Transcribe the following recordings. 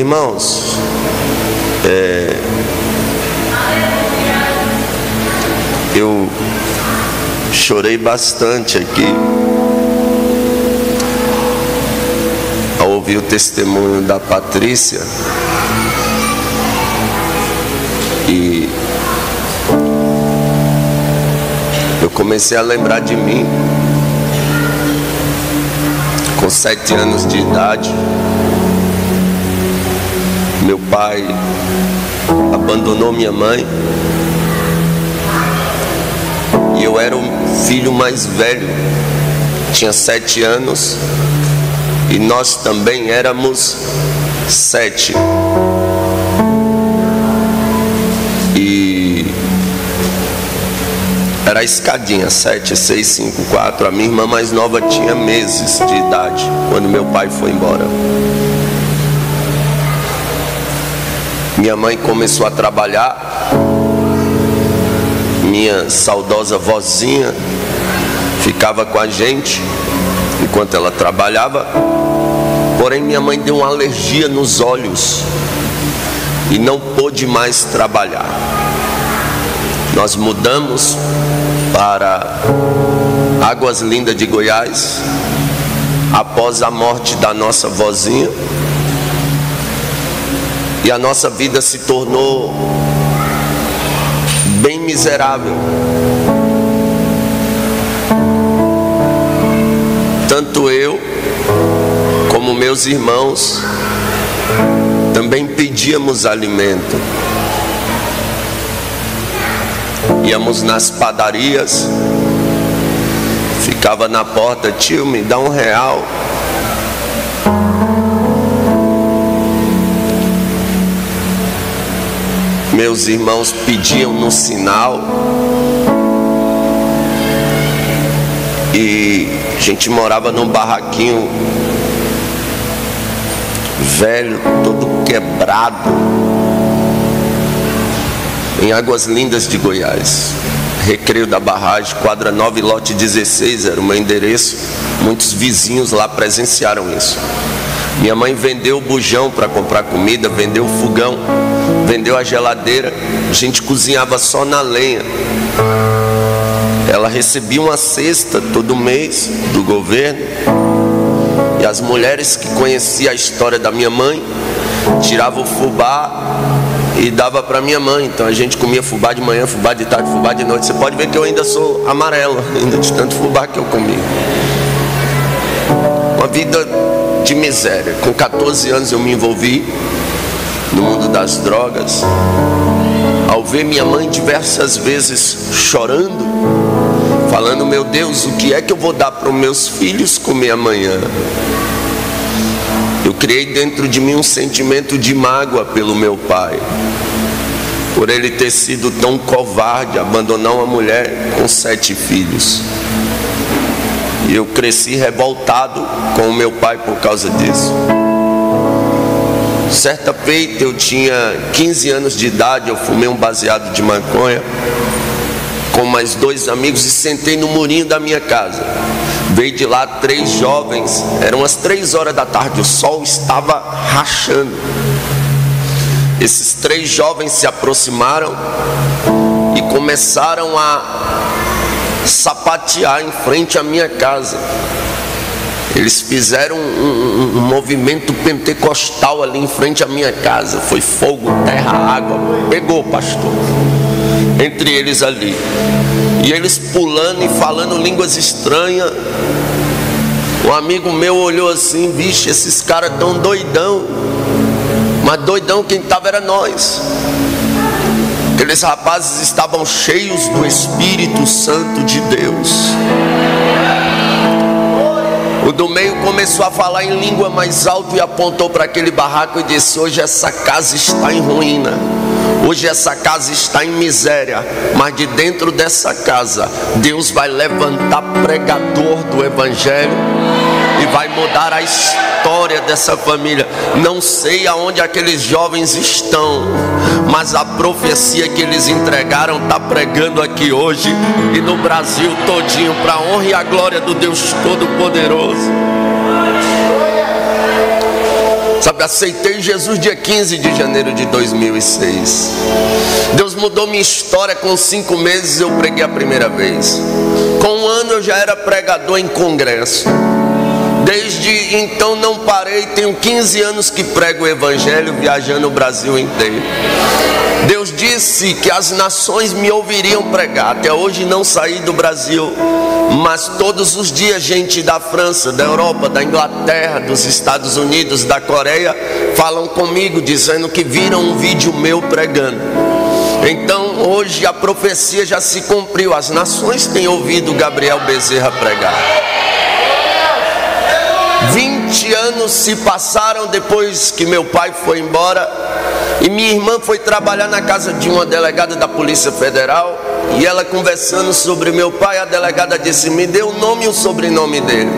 Irmãos, eu chorei bastante aqui ao ouvir o testemunho da Patrícia. E eu comecei a lembrar de mim com 7 anos de idade. Meu pai abandonou minha mãe e eu era o filho mais velho, tinha 7 anos e nós também éramos 7. E era a escadinha, 7, 6, 5, 4. A minha irmã mais nova tinha meses de idade quando meu pai foi embora. Minha mãe começou a trabalhar, minha saudosa vozinha ficava com a gente enquanto ela trabalhava. Porém, minha mãe deu uma alergia nos olhos e não pôde mais trabalhar. Nós mudamos para Águas Lindas de Goiás após a morte da nossa vozinha. E a nossa vida se tornou bem miserável. Tanto eu como meus irmãos também pedíamos alimento. Íamos nas padarias, ficava na porta: tio, me dá R$1. Meus irmãos pediam no sinal e a gente morava num barraquinho velho, todo quebrado, em Águas Lindas de Goiás. Recreio da Barragem, quadra 9, lote 16, era o meu endereço. Muitos vizinhos lá presenciaram isso. Minha mãe vendeu o bujão para comprar comida, vendeu o fogão, vendeu a geladeira. A gente cozinhava só na lenha. Ela recebia uma cesta todo mês do governo. E as mulheres que conheciam a história da minha mãe tiravam o fubá e dava para minha mãe. Então a gente comia fubá de manhã, fubá de tarde, fubá de noite. Você pode ver que eu ainda sou amarelo, ainda de tanto fubá que eu comi. Uma vida de miséria. Com 14 anos eu me envolvi no mundo das drogas. Ao ver minha mãe diversas vezes chorando, falando: meu Deus, o que é que eu vou dar para os meus filhos comer amanhã? Eu criei dentro de mim um sentimento de mágoa pelo meu pai, por ele ter sido tão covarde, abandonar uma mulher com 7 filhos. E eu cresci revoltado com o meu pai por causa disso. Certa feita, eu tinha 15 anos de idade, eu fumei um baseado de maconha com mais 2 amigos e sentei no murinho da minha casa. Veio de lá 3 jovens, eram as 3 horas da tarde, o sol estava rachando. Esses 3 jovens se aproximaram e começaram a sapatear em frente à minha casa. Eles fizeram um movimento pentecostal ali em frente à minha casa. Foi fogo, terra, água. Pegou, pastor, entre eles ali. E eles pulando e falando línguas estranhas. Um amigo meu olhou assim: vixe, esses caras tão doidão. Mas doidão quem estava era nós. Aqueles rapazes estavam cheios do Espírito Santo de Deus. O do meio começou a falar em língua mais alto e apontou para aquele barraco e disse: hoje essa casa está em ruína, hoje essa casa está em miséria, mas de dentro dessa casa Deus vai levantar pregador do Evangelho e vai mudar a história dessa família. Não sei aonde aqueles jovens estão, mas a profecia que eles entregaram está pregando aqui hoje e no Brasil todinho, para a honra e a glória do Deus Todo-Poderoso. Sabe, aceitei Jesus dia 15 de janeiro de 2006. Deus mudou minha história. Com 5 meses eu preguei a primeira vez. Com 1 ano eu já era pregador em congresso. Desde então não parei. Tenho 15 anos que prego o evangelho, viajando o Brasil inteiro. Deus disse que as nações me ouviriam pregar. Até hoje não saí do Brasil, mas todos os dias gente da França, da Europa, da Inglaterra, dos Estados Unidos, da Coreia falam comigo dizendo que viram um vídeo meu pregando. Então hoje a profecia já se cumpriu. As nações têm ouvido Gabriel Bezerra pregar. 20 anos se passaram depois que meu pai foi embora, e minha irmã foi trabalhar na casa de uma delegada da Polícia Federal. E ela conversando sobre meu pai, a delegada disse: me dê o nome e o sobrenome dele.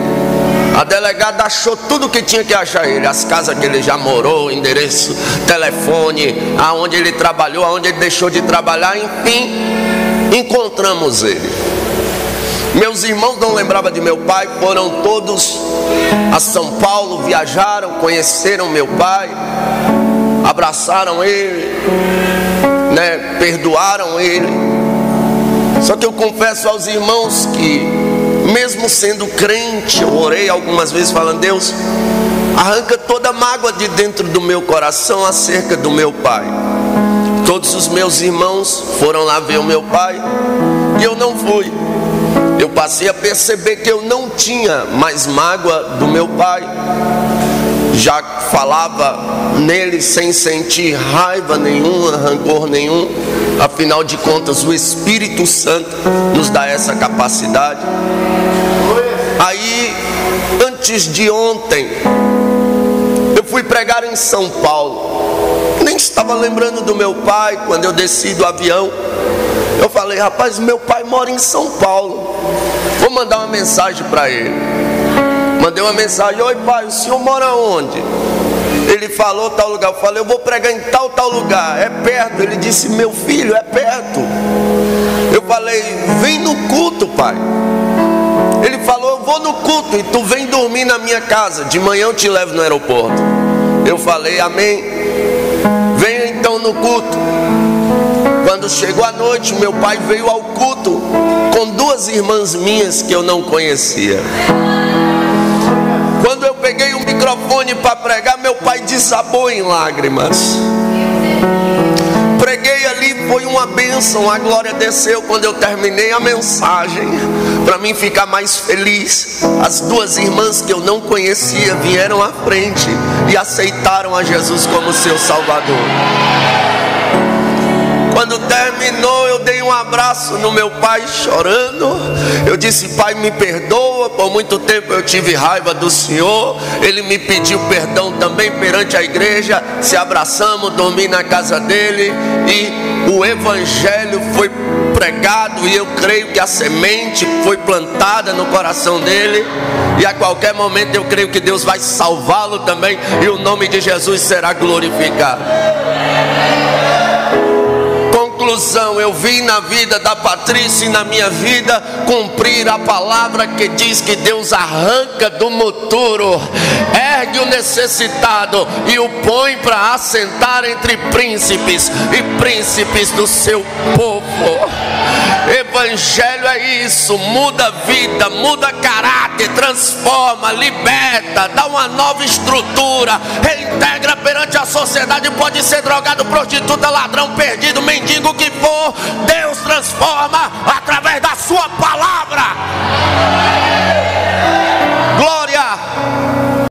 A delegada achou tudo que tinha que achar ele: as casas que ele já morou, endereço, telefone, aonde ele trabalhou, aonde ele deixou de trabalhar. Enfim, encontramos ele. Meus irmãos não lembravam de meu pai, foram todos a São Paulo, viajaram, conheceram meu pai, abraçaram ele, perdoaram ele. Só que eu confesso aos irmãos que, mesmo sendo crente, eu orei algumas vezes falando: Deus, arranca toda a mágoa de dentro do meu coração acerca do meu pai. Todos os meus irmãos foram lá ver o meu pai e eu não fui. Eu passei a perceber que eu não tinha mais mágoa do meu pai. Já falava nele sem sentir raiva nenhuma, rancor nenhum. Afinal de contas, o Espírito Santo nos dá essa capacidade. Aí, antes de ontem, eu fui pregar em São Paulo. Nem estava lembrando do meu pai. Quando eu desci do avião, eu falei: rapaz, meu pai mora em São Paulo, vou mandar uma mensagem para ele. Mandei uma mensagem: oi pai, o senhor mora onde? Ele falou tal lugar. Eu falei: eu vou pregar em tal lugar, é perto? Ele disse: meu filho, é perto. Eu falei: vem no culto, pai. Ele falou: eu vou no culto e tu vem dormir na minha casa, de manhã eu te levo no aeroporto. Eu falei: amém. Venha então no culto. Quando chegou a noite, meu pai veio ao culto com 2 irmãs minhas que eu não conhecia. Quando eu peguei o microfone para pregar, meu pai desabou em lágrimas. Preguei ali, foi uma bênção, a glória desceu. Quando eu terminei a mensagem, para mim ficar mais feliz, as 2 irmãs que eu não conhecia vieram à frente e aceitaram a Jesus como seu Salvador. Quando terminou, eu dei um abraço no meu pai chorando. Eu disse: pai, me perdoa, por muito tempo eu tive raiva do senhor. Ele me pediu perdão também perante a igreja. Se abraçamos, dormi na casa dele e o evangelho foi pregado, e eu creio que a semente foi plantada no coração dele, e a qualquer momento eu creio que Deus vai salvá-lo também, e o nome de Jesus será glorificado. Conclusão: eu vi na vida da Patrícia e na minha vida cumprir a palavra que diz que Deus arranca do moturo, ergue o necessitado e o põe para assentar entre príncipes e príncipes do seu povo. Evangelho é isso: muda a vida, muda caráter, transforma, liberta, dá uma nova estrutura, reintegra perante a sociedade. Pode ser drogado, prostituta, ladrão, perdido, mendigo, o que for, Deus transforma através da sua palavra.